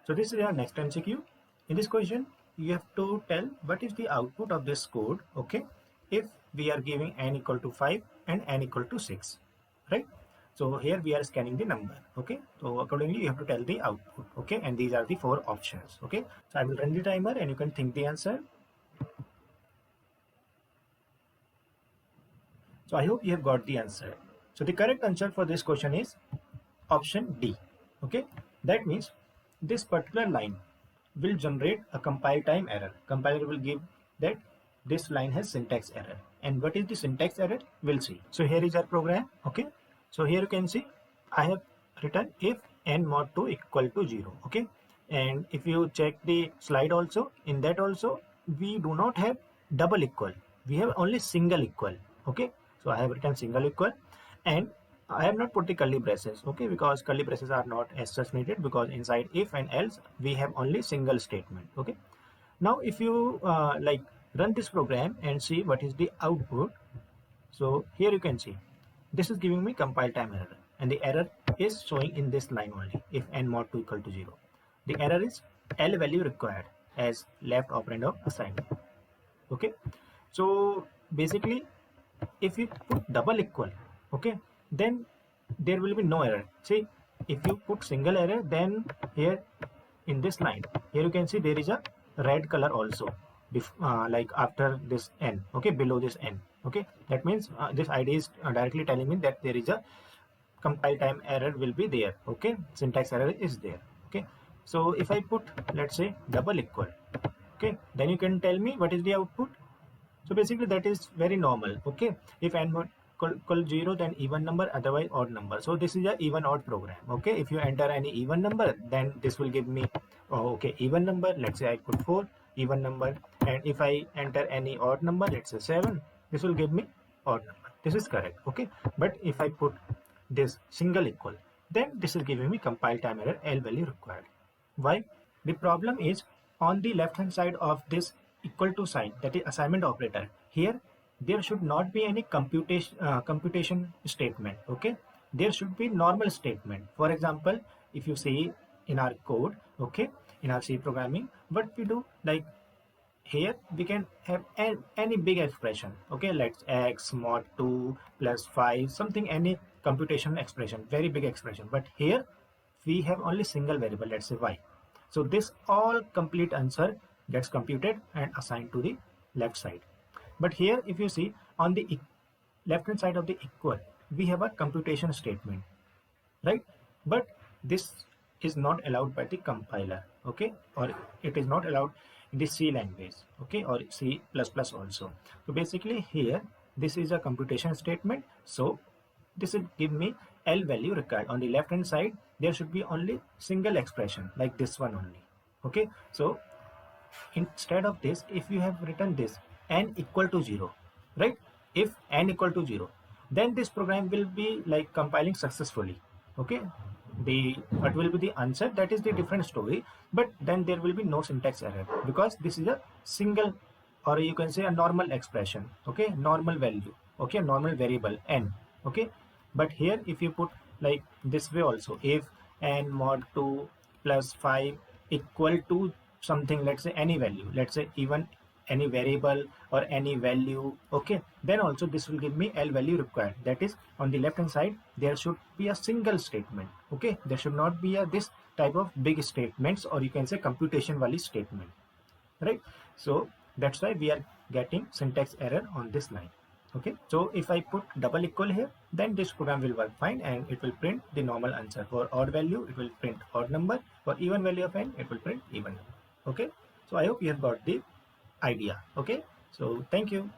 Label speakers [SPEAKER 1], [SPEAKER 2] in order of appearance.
[SPEAKER 1] So this is our next MCQ. In this question, you have to tell what is the output of this code, okay, if we are giving n equal to 5 and n equal to 6, right? So here we are scanning the number, okay? So accordingly, you have to tell the output, okay? And these are the 4 options, okay? So I will run the timer and you can think the answer. So I hope you have got the answer. So the correct answer for this question is option D, okay? That means this particular line will generate a compile time error. Compiler will give that this line has syntax error. And what is the syntax error? We'll see. So here is our program, okay? So here you can see I have written if n mod 2 equal to 0, okay? And if you check the slide also, in that also we do not have double equal. We have only single equal, okay? So I have written single equal, and I have not put the curly braces, okay, because curly braces are not as such needed, because inside if and else we have only single statement, okay? Now if you like run this program and see what is the output. So here you can see this is giving me compile time error, and the error is showing in this line only, if n mod 2 equal to 0. The error is LValue required as left operand of assignment, okay? So basically if you put double equal, okay, then there will be no error. See, if you put single error, then here in this line, here you can see there is a red color also, like after this n, okay, below this n, okay? That means this ID is directly telling me that there is a compile time error will be there, okay? Syntax error is there, okay? So if I put, let's say, double equal, okay, then you can tell me what is the output. So basically that is very normal, okay? If n mod equal 0, then even number, otherwise odd number. So this is a even odd program, okay? If you enter any even number, then this will give me, oh, okay, even number, let's say I put 4, even number. And if I enter any odd number, let's say 7, this will give me odd number. This is correct, okay? But if I put this single equal, then this is giving me compile time error, LValue required. Why? The problem is on the left hand side of this equal to sign, that is assignment operator, here there should not be any computation statement, okay? There should be normal statement. For example, if you see in our code, okay, in our C programming, what we do, like here we can have any big expression, okay? Let's x mod 2 plus 5 something, any computation expression, very big expression. But here we have only single variable, let's say y. So this all complete answer gets computed and assigned to the left side. But here if you see on the left hand side of the equal, we have a computation statement, right? But this is not allowed by the compiler, okay? Or it is not allowed in the C language, okay, or C++ also. So basically here this is a computation statement, so this will give me LValue required. On the left hand side there should be only single expression like this one only, okay? So instead of this, if you have written this n equal to 0, right? If n equal to 0, then this program will be like compiling successfully, okay? What will be the answer, that is the different story, but then there will be no syntax error, because this is a single, or you can say a normal expression, okay? Normal value, okay? Normal variable n, okay? But here if you put like this way also, if n mod 2 plus 5 equal to something, let's say any value, let's say even any variable or any value, okay, then also this will give me LValue required. That is on the left hand side there should be a single statement, okay? There should not be this type of big statements, or you can say computation value statement, right? So that's why we are getting syntax error on this line, okay? So if I put double equal here, then this program will work fine and it will print the normal answer. For odd value it will print odd number, for even value of n it will print even number, okay? So I hope you have got the idea, okay? So thank you.